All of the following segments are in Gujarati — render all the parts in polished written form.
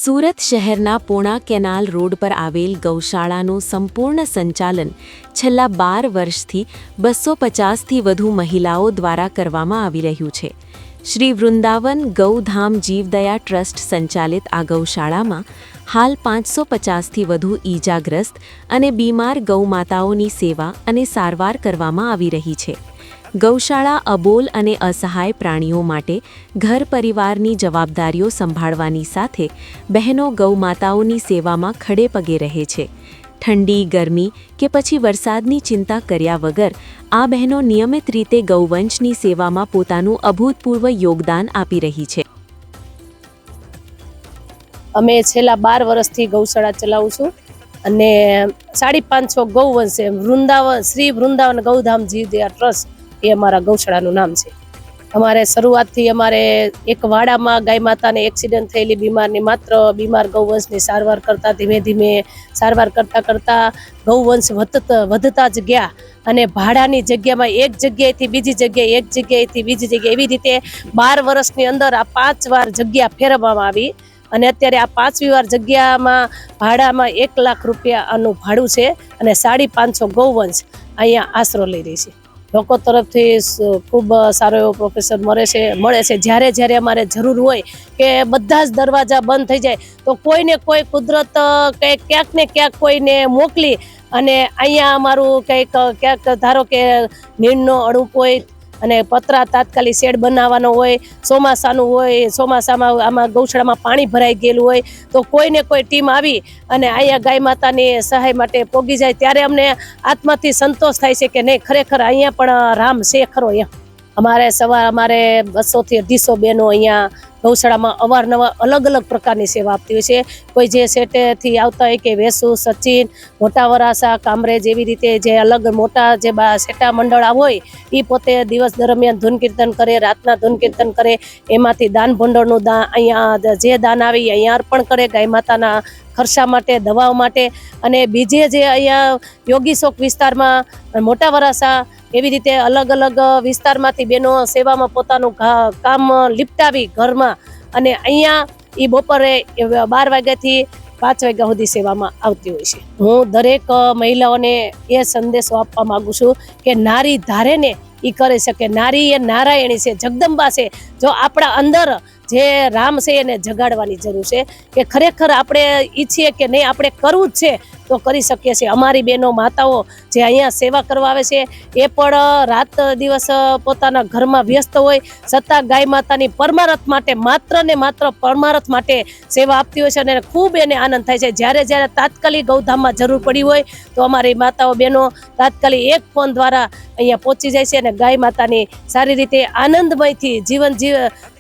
સુરત શહેરના પોણા કેનાલ રોડ પર આવેલ ગૌશાળાનું સંપૂર્ણ સંચાલન છેલ્લા 12 વર્ષથી 250થી વધુ મહિલાઓ દ્વારા કરવામાં આવી રહ્યું છે। શ્રી વૃંદાવન ગૌધામ જીવદયા ટ્રસ્ટ સંચાલિત આ ગૌશાળામાં હાલ 550થી વધુ ઈજાગ્રસ્ત અને બીમાર ગૌમાતાઓની સેવા અને સારવાર કરવામાં આવી રહી છે। ગૌશાળા અબોલ અને અસહાય પ્રાણીઓ માટે ઘર પરિવારની જવાબદારીઓ સંભાળવાની સાથે બહેનો ગૌમાતાઓની સેવામાં ખડે પગે રહે છે। ઠંડી, ગરમી કે પછી વરસાદની ચિંતા કર્યા વગર આ બહેનો નિયમિત રીતે ગૌવંશની સેવામાં પોતાનું અભૂતપૂર્વ યોગદાન આપી રહી છે। અમે છેલ્લા 12 વર્ષથી ગૌશાળા ચલાવું છું અને 550 ગૌવંશ છે। વૃંદાવન શ્રી વૃંદાવન ગૌધામ જીવદયા ટ્રસ્ટ એ અમારા ગૌશાળાનું નામ છે। અમારે શરૂઆતથી અમારે એક વાડામાં ગાય માતાને એક્સિડન્ટ થયેલી બીમાર ગૌવંશની સારવાર કરતા ધીમે ધીમે સારવાર કરતા ગૌવંશ વધતા જ ગયા અને ભાડાની જગ્યામાં એક જગ્યાએથી બીજી જગ્યાએ, એક જગ્યાએથી બીજી જગ્યાએ એવી રીતે 12 વર્ષની અંદર આ 5 વાર જગ્યા ફેરવવામાં આવી અને અત્યારે આ 5મી વાર જગ્યામાં ભાડામાં 1 લાખ રૂપિયા આનું ભાડું છે અને 550 ગૌવંશ અહીંયા આશરો લઈ રહી છે। લોકો તરફથી ખૂબ સારો એવો પ્રોફેસર મળે છે। જ્યારે અમારે જરૂર હોય કે બધા જ દરવાજા બંધ થઈ જાય તો કોઈને કોઈ કુદરત ક્યાંક ને ક્યાંક કોઈને મોકલી અને અહીંયા અમારું ક્યાંક ધારો કે નીણનો અણુપ હોય અને પતરા તાત્કાલિક શેડ બનાવવાનો હોય, ચોમાસાનું હોય, ચોમાસામાં આમાં ગૌશાળામાં પાણી ભરાઈ ગયેલું હોય તો કોઈને કોઈ ટીમ આવી અને અહીંયા ગાય માતાની સહાય માટે પોગી જાય ત્યારે અમને આત્માથી સંતોષ થાય છે કે નહીં, ખરેખર અહીંયા પણ રામ છે ખરો। અહીંયા અમારે 200 થી 250 બહેનો અહીંયા ગૌશાળામાં અવારનવાર અલગ અલગ પ્રકારની સેવા આપતી હોય છે। કોઈ જે સેટેથી આવતા હોય કે વેસુ, સચિન, મોટા વરાસા, કામરેજ એવી રીતે જે અલગ મોટા જે સેટા મંડળ હોય એ પોતે દિવસ દરમિયાન ધૂન કીર્તન કરે, રાતના ધૂન કીર્તન કરે, એમાંથી દાન ભંડોળનું અહીંયા જે દાન આવે એ અહીંયા અર્પણ કરે ગાય માતાના ખર્ચા માટે, દવાઓ માટે। અને બીજે જે અહીંયા યોગી શોક વિસ્તારમાં મોટા વરાસા એવી રીતે અલગ અલગ વિસ્તારમાંથી બહેનો સેવામાં પોતાનું કામ લીપટાવી ઘરમાં અને અહીંયા એ બપોરે 12 વાગ્યાથી 5 વાગ્યા સુધી સેવામાં આવતી હોય છે। હું દરેક મહિલાઓને એ સંદેશો આપવા માંગુ છું કે નારી ધારે ને એ કરી શકે। નારી એ નારાયણી છે, જગદંબા છે। જો આપણા અંદર જે રામ છે એને જગાડવાની જરૂર છે કે ખરેખર આપણે ઈચ્છીએ કે નહીં આપણે કરવું જ છે તો કરી શકીએ છીએ। અમારી બહેનો માતાઓ જે અહીંયા સેવા કરવા આવે છે એ પણ રાત દિવસ પોતાના ઘરમાં વ્યસ્ત હોય છતાં ગાય માતાની પરમારથ માટે માત્ર ને માત્ર પરમારથ માટે સેવા આપતી હોય છે અને ખૂબ એને આનંદ થાય છે। જ્યારે તાત્કાલિક ગૌધામમાં જરૂર પડી હોય તો અમારી માતાઓ બહેનો તાત્કાલિક એક ફોન દ્વારા અહીંયા પહોંચી જાય છે અને ગાય માતાની સારી રીતે આનંદમયથી જીવન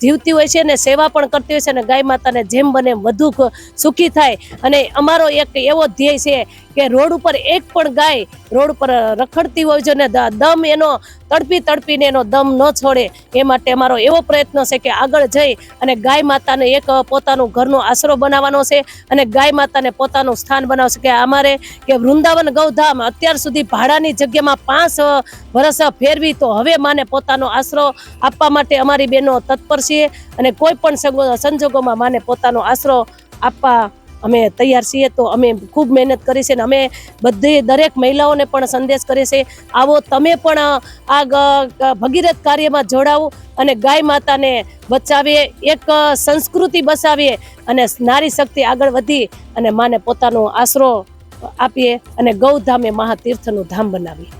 જીવતી હોય છે અને સેવા પણ કરતી હોય છે અને ગાય માતાને જેમ બને વધુ સુખી થાય। અને અમારો એક એવો ધ્યેય છે કે રોડ ઉપર એક પણ ગાય રોડ ઉપર રખડતી હોય છે ને દમ એનો તડપીને એનો દમ ન છોડે એ માટે અમારો એવો પ્રયત્ન છે કે આગળ જઈ અને ગાય માતાને એક પોતાનું ઘરનો આશરો બનાવવાનો છે અને ગાય માતાને પોતાનું સ્થાન બનાવશે કે અમારે કે વૃંદાવન ગૌધામ અત્યાર સુધી ભાડાની જગ્યામાં 5 વર્ષ ફેરવી તો હવે માને પોતાનો આશરો આપવા માટે અમારી બહેનો તત્પર છીએ અને કોઈ પણ સંજોગોમાં માને પોતાનો આશરો આપવા અમે તૈયાર છીએ। તો અમે ખૂબ મહેનત કરી છે અને અમે દરેક મહિલાઓને પણ સંદેશ કરીએ છીએ આવો તમે પણ આ ભગીરથ કાર્યમાં જોડાવો અને ગાય માતાને બચાવીએ, એક સંસ્કૃતિ બસાવીએ અને નારી શક્તિ આગળ વધી અને માને પોતાનો આશરો આપીએ અને ગૌધામ એ મહાતીર્થનું ધામ બનાવીએ।